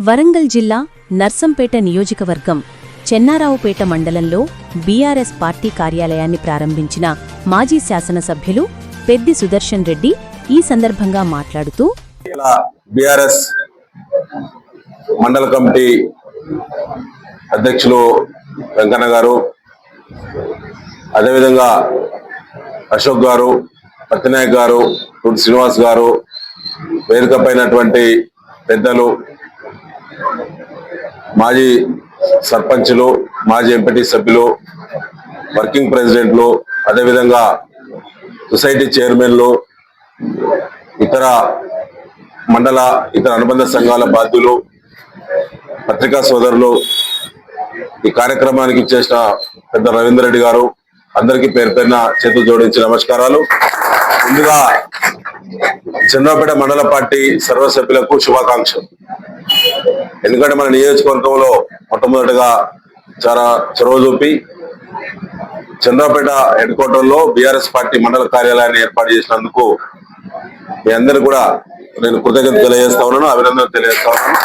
వరంగల్ జిల్లా నర్సంపేట నియోజకవర్గం చెన్నారావుపేట మండలంలో బీఆర్ఎస్ పార్టీ కార్యాలయాన్ని ప్రారంభించిన మాజీ శాసనసభ్యులు పెద్ది సుదర్శన్ రెడ్డి ఈ సందర్భంగా మాట్లాడుతూ బీఆర్ఎస్ మండల కమిటీ అధ్యక్షులు వెంకన్న గారు, అదేవిధంగా అశోక్ గారు, పత్తినాయక్ గారు, తుడి శ్రీనివాస్ గారు, వేదిక పైనటువంటి పెద్దలు, మాజీ సర్పంచులు, మాజీ ఎంపీటీ సభ్యులు, వర్కింగ్ ప్రెసిడెంట్లు, అదేవిధంగా సొసైటీ చైర్మన్లు, ఇతర మండల ఇతర అనుబంధ సంఘాల బాధ్యులు, పత్రికా సోదరులు, ఈ కార్యక్రమానికి చేసిన పెద్ద రవీందర్ రెడ్డి గారు, అందరికీ పేరు పేరున చేతులు జోడించి నమస్కారాలు. ముందుగా చంద్రపేట మండల పార్టీ సర్వసభ్యులకు శుభాకాంక్షలు. ఎందుకంటే మన నియోజకవర్గంలో మొట్టమొదటిగా చాలా చొరవ చూపి చంద్రపేట హెడ్ క్వార్టర్ లో బీఆర్ఎస్ పార్టీ మండల కార్యాలయాన్ని ఏర్పాటు చేసినందుకు మీ అందరూ కూడా నేను కృతజ్ఞత తెలియజేస్తా ఉన్నాను, అభినందనలు తెలియజేస్తా ఉన్నాను.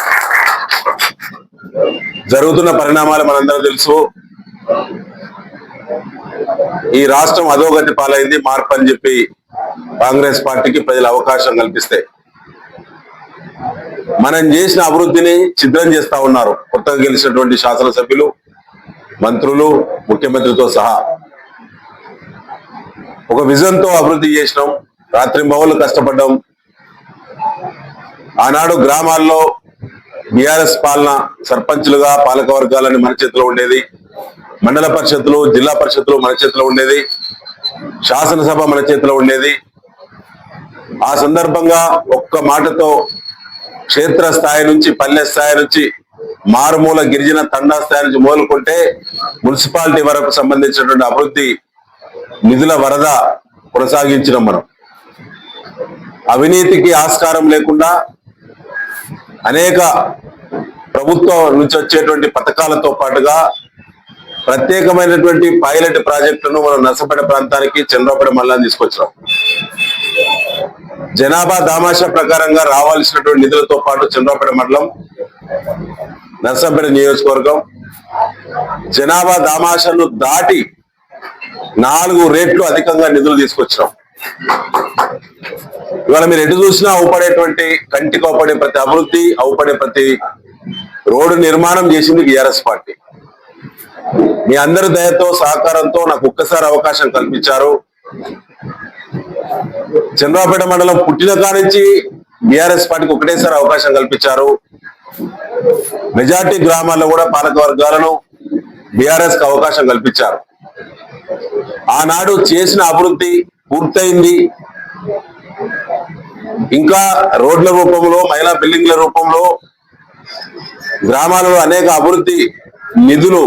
జరుగుతున్న పరిణామాలు మనందరూ తెలుసు. ఈ రాష్ట్రం అధోగతి పాలైంది. మార్పు అని చెప్పి కాంగ్రెస్ పార్టీకి ప్రజలు అవకాశం కల్పిస్తే మనం చేసిన అభివృద్ధిని ఛిద్రం చేస్తా ఉన్నారు కొత్తగా గెలిచినటువంటి శాసనసభ్యులు, మంత్రులు, ముఖ్యమంత్రితో సహా. ఒక విజన్ తో అభివృద్ధి చేసినాం, రాత్రింబవళ్లు కష్టపడ్డాం. ఆనాడు గ్రామాల్లో బీఆర్ఎస్ పాలన సర్పంచులుగా పాలక వర్గాలని మన చేతిలో ఉండేది, మండల పరిషత్తులు, జిల్లా పరిషత్తులు మన చేతిలో ఉండేది, శాసనసభ మన చేతిలో ఉండేది. ఆ సందర్భంగా ఒక్క మాటతో క్షేత్ర స్థాయి నుంచి, పల్లె స్థాయి నుంచి, మారుమూల గిరిజన తండా స్థాయి నుంచి మొదలుకుంటే మున్సిపాలిటీ వరకు సంబంధించినటువంటి అభివృద్ధి నిధుల వరద కొనసాగించడం. మనం అవినీతికి ఆస్కారం లేకుండా అనేక ప్రభుత్వం నుంచి వచ్చేటువంటి పథకాలతో పాటుగా ప్రత్యేకమైనటువంటి పైలట్ ప్రాజెక్టులను మనం నర్సంపేట ప్రాంతానికి, చంద్రపేట మండలాన్ని తీసుకొచ్చినాం. జనాభా దామాషా ప్రకారంగా రావాల్సినటువంటి నిధులతో పాటు చంద్రపేట మండలం, నర్సంపేట నియోజకవర్గం జనాభా దామాషాను దాటి 4 రెట్లు అధికంగా నిధులు తీసుకొచ్చినాం. ఇవాళ మీరు ఎటు చూసినా అవుపడేటువంటి, కంటికి అవుపడే ప్రతి అభివృద్ధి, అవుపడే ప్రతి రోడ్డు నిర్మాణం చేసింది బీఆర్ఎస్ పార్టీ. మీ అందరి దయతో, సహకారంతో నాకు ఒక్కసారి అవకాశం కల్పించారు. చంద్రపేట మండలం పుట్టిన కానించి బీఆర్ఎస్ పార్టీకి ఒకటేసారి అవకాశం కల్పించారు. మెజార్టీ గ్రామాల్లో కూడా పాలక వర్గాలను బీఆర్ఎస్ కి అవకాశం కల్పించారు. ఆనాడు చేసిన అభివృద్ధి పూర్తయింది. ఇంకా రోడ్ల రూపంలో, మహిళా బిల్డింగ్ల రూపంలో గ్రామాలలో అనేక అభివృద్ధి నిధులు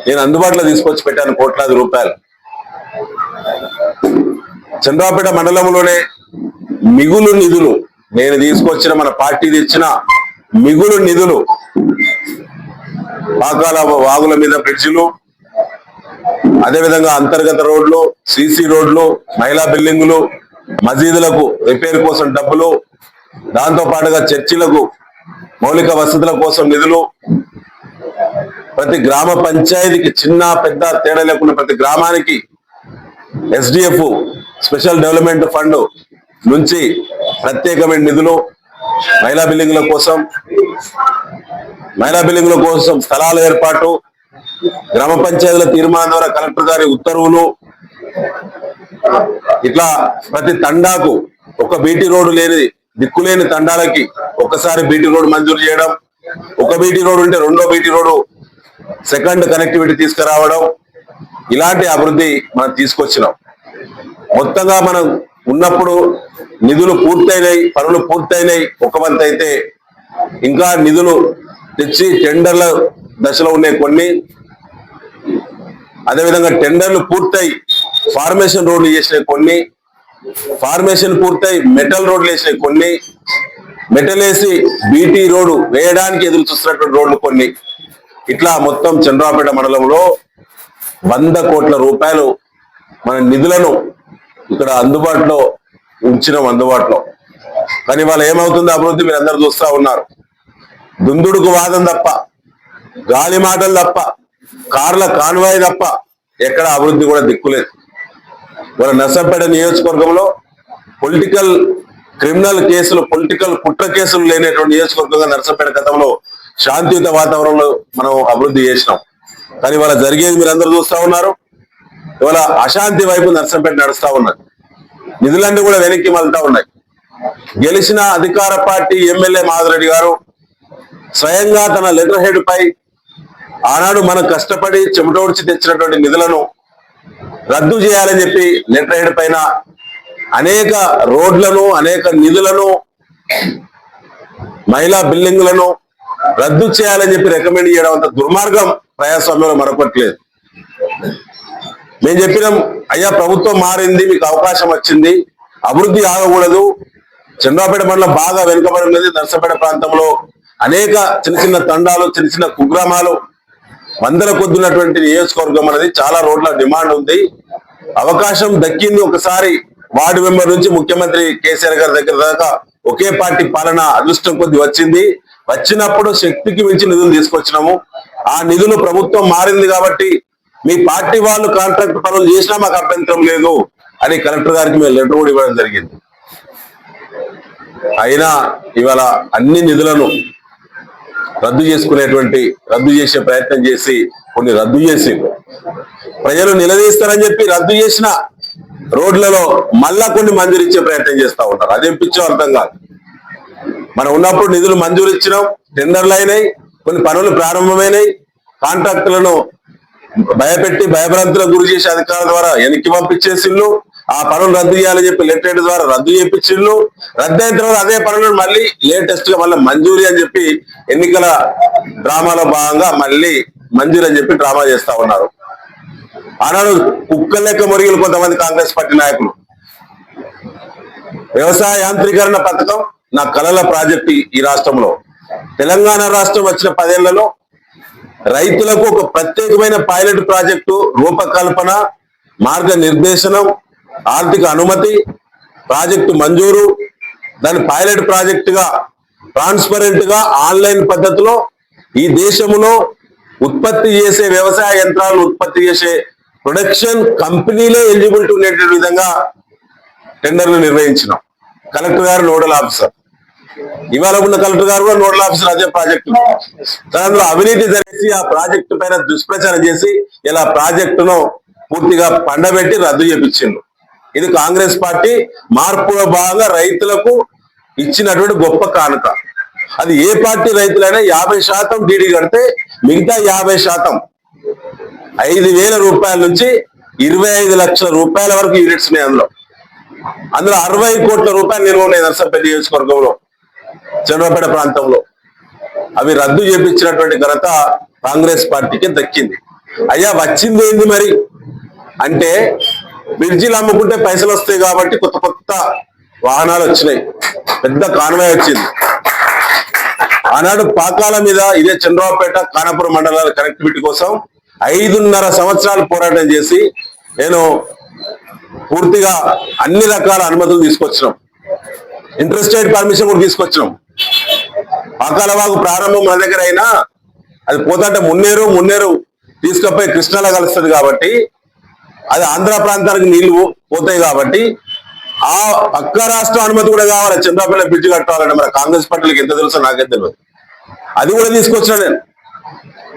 నేను అందుబాటులో తీసుకొచ్చి పెట్టాను, కోట్లాది రూపాయలు. చంద్రపేట మండలంలోనే మిగులు నిధులు నేను తీసుకొచ్చిన, మన పార్టీ తెచ్చిన మిగులు నిధులు, పాకాల వాగుల మీద బ్రిడ్జిలు, అదేవిధంగా అంతర్గత రోడ్లు, సిసి రోడ్లు, మహిళా బిల్డింగులు, మసీదులకు రిపేర్ కోసం డబ్బులు, దాంతో పాటుగా చర్చిలకు మౌలిక వసతుల కోసం నిధులు, ప్రతి గ్రామ పంచాయతీకి చిన్న పెద్ద తేడా లేకుండా ప్రతి గ్రామానికి ఎస్డిఎఫ్ స్పెషల్ డెవలప్మెంట్ ఫండ్ నుంచి ప్రత్యేకమైన నిధులు, మహిళా బిల్డింగుల కోసం స్థలాల ఏర్పాటు, గ్రామ పంచాయతీల తీర్మానం ద్వారా కలెక్టర్ గారి ఉత్తర్వులు, ఇట్లా ప్రతి తండాకు ఒక బీటీ రోడ్డు లేని, దిక్కులేని తండాలకి ఒక్కసారి బీటీ రోడ్డు మంజూరు చేయడం, ఒక బీటీ రోడ్డు ఉంటే రెండో బీటీ రోడ్డు సెకండ్ కనెక్టివిటీ తీసుకురావడం, ఇలాంటి అభివృద్ధి మనం తీసుకొచ్చినాం. మొత్తంగా మనం ఉన్నప్పుడు నిధులు పూర్తయినాయి, పనులు పూర్తయినాయి ఒక వంతు అయితే, ఇంకా నిధులు తెచ్చి టెండర్ల దశలో ఉన్నాయి కొన్ని, అదేవిధంగా టెండర్లు పూర్తయి ఫార్మేషన్ రోడ్లు చేసినాయి కొన్ని, ఫార్మేషన్ పూర్తయి మెటల్ రోడ్లు వేసినాయి కొన్ని, మెటల్ వేసి బీటీ రోడ్డు వేయడానికి ఎదురు చూస్తున్నటువంటి రోడ్లు కొన్ని. ఇట్లా మొత్తం చంద్రపేట మండలంలో 100 కోట్ల రూపాయలు మన నిధులను ఇక్కడ అందుబాటులో ఉంచినాం. కానీ వాళ్ళు ఏమవుతుంది అభివృద్ధి మీరు అందరూ చూస్తా ఉన్నారు. దుందుడుకు వాదం తప్ప, గాలి మాటలు తప్ప, కార్ల కాన్వాయ్ తప్ప ఎక్కడ అభివృద్ధి కూడా దిక్కులేదు. మన నర్సంపేట నియోజకవర్గంలో పొలిటికల్ క్రిమినల్ కేసులు, పొలిటికల్ కుట్ర కేసులు లేనటువంటి నియోజకవర్గంగా నర్సంపేట గతంలో శాంతియుత వాతావరణంలో మనం అభివృద్ధి చేసినాం. కానీ ఇవాళ జరిగేది మీరు అందరూ చూస్తా ఉన్నారు. ఇవాళ అశాంతి వైపు నర్సంపేట నడుస్తా ఉన్నది. నిధులన్నీ కూడా వెనక్కి మళ్తా ఉన్నాయి. గెలిచిన అధికార పార్టీ ఎమ్మెల్యే మాధురెడ్డి గారు స్వయంగా తన లెటర్ హెడ్ పై ఆనాడు మనం కష్టపడి చెమటోడ్చి తెచ్చినటువంటి నిధులను రద్దు చేయాలని చెప్పి లెటర్ హెడ్ పైన అనేక రోడ్లను, అనేక నిధులను, మహిళా బిల్డింగ్లను రద్దు చేయాలని చెప్పి రికమెండ్ చేయడం అంత దుర్మార్గం ప్రజాస్వామ్యంలో మరొకట్లేదు. మేము చెప్పినాం, అయ్యా ప్రభుత్వం మారింది, మీకు అవకాశం వచ్చింది, అభివృద్ధి ఆగకూడదు. చంద్రాపేట మండలం బాగా వెనుకబడి ఉన్నది. నర్సంపేట ప్రాంతంలో అనేక చిన్న చిన్న తండాలు, చిన్న చిన్న కుగ్రామాలు, వందల కొద్దున్నటువంటి నియోజకవర్గం అనేది చాలా రోడ్ల డిమాండ్ ఉంది. అవకాశం దక్కింది. ఒకసారి వార్డు మెంబర్ నుంచి ముఖ్యమంత్రి కేసీఆర్ గారి దగ్గర దాకా ఒకే పార్టీ పాలన అదృష్టం కొద్ది వచ్చింది. వచ్చినప్పుడు శక్తికి మించి నిధులు తీసుకొచ్చినాము. ఆ నిధులు ప్రభుత్వం మారింది కాబట్టి మీ పార్టీ వాళ్ళు కాంట్రాక్ట్ పనులు చేసినా మాకు అభ్యంతరం లేదు అని కలెక్టర్ గారికి మేము లెటర్ కూడా ఇవ్వడం జరిగింది. అయినా ఇవాళ అన్ని నిధులను రద్దు చేసే ప్రయత్నం చేసి కొన్ని రద్దు చేసి ప్రజలు నిలదీస్తారని చెప్పి రద్దు చేసిన రోడ్లలో మళ్ళా కొన్ని మంజూరు ఇచ్చే ప్రయత్నం చేస్తా ఉంటారు. అదేం పిచ్చో అర్థం కాదు. మనం ఉన్నప్పుడు నిధులు మంజూరు ఇచ్చినాం, టెండర్లు అయినాయి, కొన్ని పనులు ప్రారంభమైనాయి. కాంట్రాక్టులను భయపెట్టి భయభ్రాంతులకు గురి చేసే అధికారుల ద్వారా వెనక్కి పంపించేసిళ్ళు. ఆ పనులు రద్దు చేయాలని చెప్పి లెటర్ ద్వారా రద్దు చేయించిళ్ళు. రద్దు అయిన తర్వాత అదే పనులను మళ్ళీ లేటెస్ట్ గా మళ్ళీ మంజూరి అని చెప్పి ఎన్నికల డ్రామాలో భాగంగా మళ్ళీ మంజూరి అని చెప్పి డ్రామా చేస్తా ఉన్నారు. ఆనాడు కుక్క లెక్క మురిగిలు కొంతమంది కాంగ్రెస్ పార్టీ నాయకులు. వ్యవసాయ యాంత్రీకరణ పథకం నా కలల ప్రాజెక్టు ఈ రాష్ట్రంలో. తెలంగాణ రాష్ట్రం వచ్చిన 10 ఏళ్లలో రైతులకు ఒక ప్రత్యేకమైన పైలట్ ప్రాజెక్టు రూపకల్పన, మార్గనిర్దేశనం, ఆర్థిక అనుమతి, ప్రాజెక్టు మంజూరు, దాని పైలట్ ప్రాజెక్ట్ గా ట్రాన్స్పరెంట్ గా ఆన్లైన్ పద్ధతిలో ఈ దేశంలో ఉత్పత్తి చేసే వ్యవసాయ యంత్రాలను ఉత్పత్తి చేసే ప్రొడక్షన్ కంపెనీలే ఎలిజిబిలిటీ ఉండేటువంటి విధంగా టెండర్లు నిర్వహించినాం. కలెక్టర్ గారు నోడల్ ఆఫీసర్, ఇవాళ ఉన్న కలెక్టర్ గారు కూడా నోడల్ ఆఫీసర్ అదే ప్రాజెక్టు. దానిలో అవినీతి జరిగి ఆ ప్రాజెక్టు పైన దుష్ప్రచారం చేసి ఇలా ప్రాజెక్టును పూర్తిగా పండబెట్టి రద్దు చేపించిండు. ఇది కాంగ్రెస్ పార్టీ మార్పులో భాగంగా రైతులకు ఇచ్చినటువంటి గొప్ప కానుక. అది ఏ పార్టీ రైతులైనా 50% డీడీ కడితే మిగతా 50% 5,000 రూపాయల నుంచి 25 లక్షల రూపాయల వరకు యూనిట్స్ ఉన్నాయి. అందులో 60 కోట్ల రూపాయలు నిల్వ ఉన్నాయి నర్సంపేట నియోజకవర్గంలో, చంద్రపేట ప్రాంతంలో. అవి రద్దు చేపించినటువంటి ఘనత కాంగ్రెస్ పార్టీకి దక్కింది. అయ్యా వచ్చింది ఏంది మరి అంటే, బ్రిడ్జిలు అమ్ముకుంటే పైసలు వస్తాయి కాబట్టి కొత్త కొత్త వాహనాలు వచ్చినాయి, పెద్ద కాన్వాయ్ వచ్చింది. ఆనాడు పాకాల మీద ఇదే చంద్రపేట ఖానాపురం మండలాల కనెక్టివిటీ కోసం 5.5 సంవత్సరాలు పోరాటం చేసి నేను పూర్తిగా అన్ని రకాల అనుమతులు తీసుకొచ్చినాం. ఇంట్రెస్టెడ్ పర్మిషన్ కూడా తీసుకొచ్చినాం. పాకాల వాగు ప్రారంభం మన దగ్గర అయినా అది పోతుంటే మున్నేరు తీసుకపోయి కృష్ణాలో కలుస్తుంది కాబట్టి, అది ఆంధ్ర ప్రాంతానికి నీళ్లు పోతాయి కాబట్టి ఆ పక్క రాష్ట్రం అనుమతి కూడా కావాలి. చంద్రపేట బ్రిడ్జ్ కట్టాలంటే మన కాంగ్రెస్ పార్టీలకు ఎంత తెలుసో నాకే తెలియదు. అది కూడా తీసుకొచ్చినా నేను.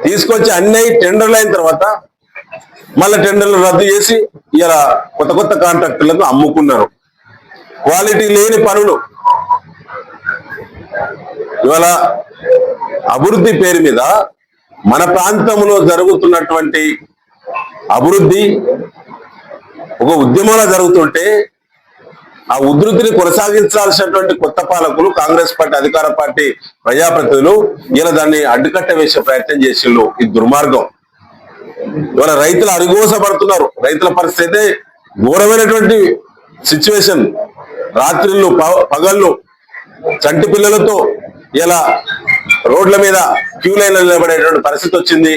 తీసుకొచ్చి అన్ని టెండర్లు అయిన తర్వాత మళ్ళీ టెండర్లు రద్దు చేసి ఇలా కొత్త కొత్త కాంట్రాక్టర్లకు అమ్ముకున్నారు. క్వాలిటీ లేని పనులు. ఇవాళ అభివృద్ధి పేరు మీద మన ప్రాంతంలో జరుగుతున్నటువంటి అభివృద్ధి ఒక ఉద్యమంలో జరుగుతుంటే ఆ ఉధృతిని కొనసాగించాల్సినటువంటి కొత్త పాలకులు, కాంగ్రెస్ పార్టీ అధికార పార్టీ ప్రజాప్రతినిధులు ఇలా దాన్ని అడ్డుకట్ట వేసే ప్రయత్నం చేసిండ్రు. ఇది దుర్మార్గం. ఇవాళ రైతులు అరిగోసపడుతున్నారు. రైతుల పరిస్థితి అయితే ఘోరమైనటువంటి సిచ్యువేషన్. రాత్రిళ్ళు పగళ్ళు చంటి పిల్లలతో ఇలా రోడ్ల మీద క్యూ లైన్లో నిలబడేటువంటి పరిస్థితి వచ్చింది.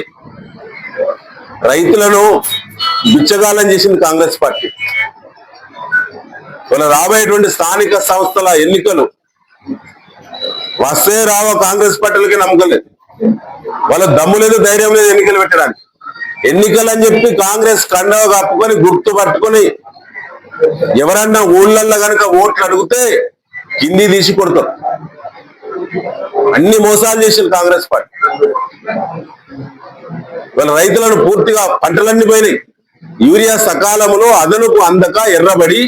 రైతులను బిచ్చగాలం చేసింది కాంగ్రెస్ పార్టీ. ఇవాళ రాబోయేటువంటి స్థానిక సంస్థల ఎన్నికలు వస్తే రావో కాంగ్రెస్ పార్టీలకి నమ్మకం లేదు, వాళ్ళ దమ్ము లేదు ధైర్యం లేదు ఎన్నికలు పెట్టడానికి. ఎన్నికలు అని చెప్పి కాంగ్రెస్ కండవ కప్పుకొని గుర్తు పట్టుకొని ఎవరన్నా ఊళ్ళల్లో కనుక ఓట్లు అడిగితే కింది తీసి కొడతారు. అన్ని మోసాలు చేసింది కాంగ్రెస్ పార్టీ. వాళ్ళ రైతులను పూర్తిగా పంటలన్నీ పోయినాయి. యూరియా సకాలంలో అదనపు అందక ఎర్రబడి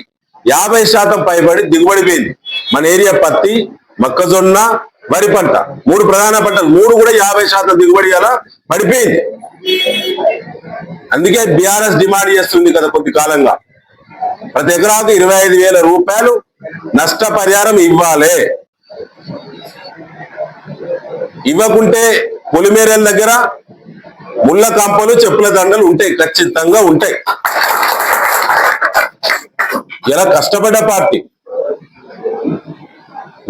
50% పైబడి దిగుబడిపోయింది. మన ఏరియా పత్తి, మొక్కజొన్న, వరి పంట 3 ప్రధాన పంటలు 3 కూడా 50% దిగుబడి అలా పడిపోయింది. అందుకే బీఆర్ఎస్ డిమాండ్ చేస్తుంది కదా కొద్ది కాలంగా ప్రతి ఎకరాకు 25,000 రూపాయలు నష్టపరిహారం ఇవ్వాలి. ఇవ్వకుంటే పొలిమేరల దగ్గర ముళ్ళ కంపలు చెప్పుల దండలు ఉంటాయి, ఖచ్చితంగా ఉంటాయి. ఇలా కష్టపడ్డ పార్టీ,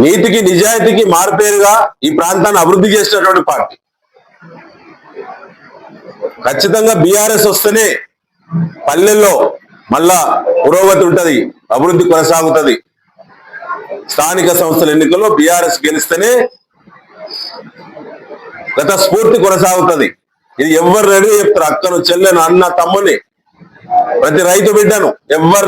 నీతికి నిజాయితీకి మారుపేరుగా ఈ ప్రాంతాన్ని అభివృద్ధి చేసినటువంటి పార్టీ. ఖచ్చితంగా బీఆర్ఎస్ వస్తేనే పల్లెల్లో మళ్ళా పురోగతి ఉంటది, అభివృద్ధి కొనసాగుతుంది. స్థానిక సంస్థల ఎన్నికల్లో బీఆర్ఎస్ గెలిస్తేనే గత స్ఫూర్తి కొనసాగుతుంది. ఇది ఎవరు రెడీ చెప్తారు, అక్కను చెల్లెను అన్న తమ్ముని ప్రతి రైతు బిడ్డను ఎవరు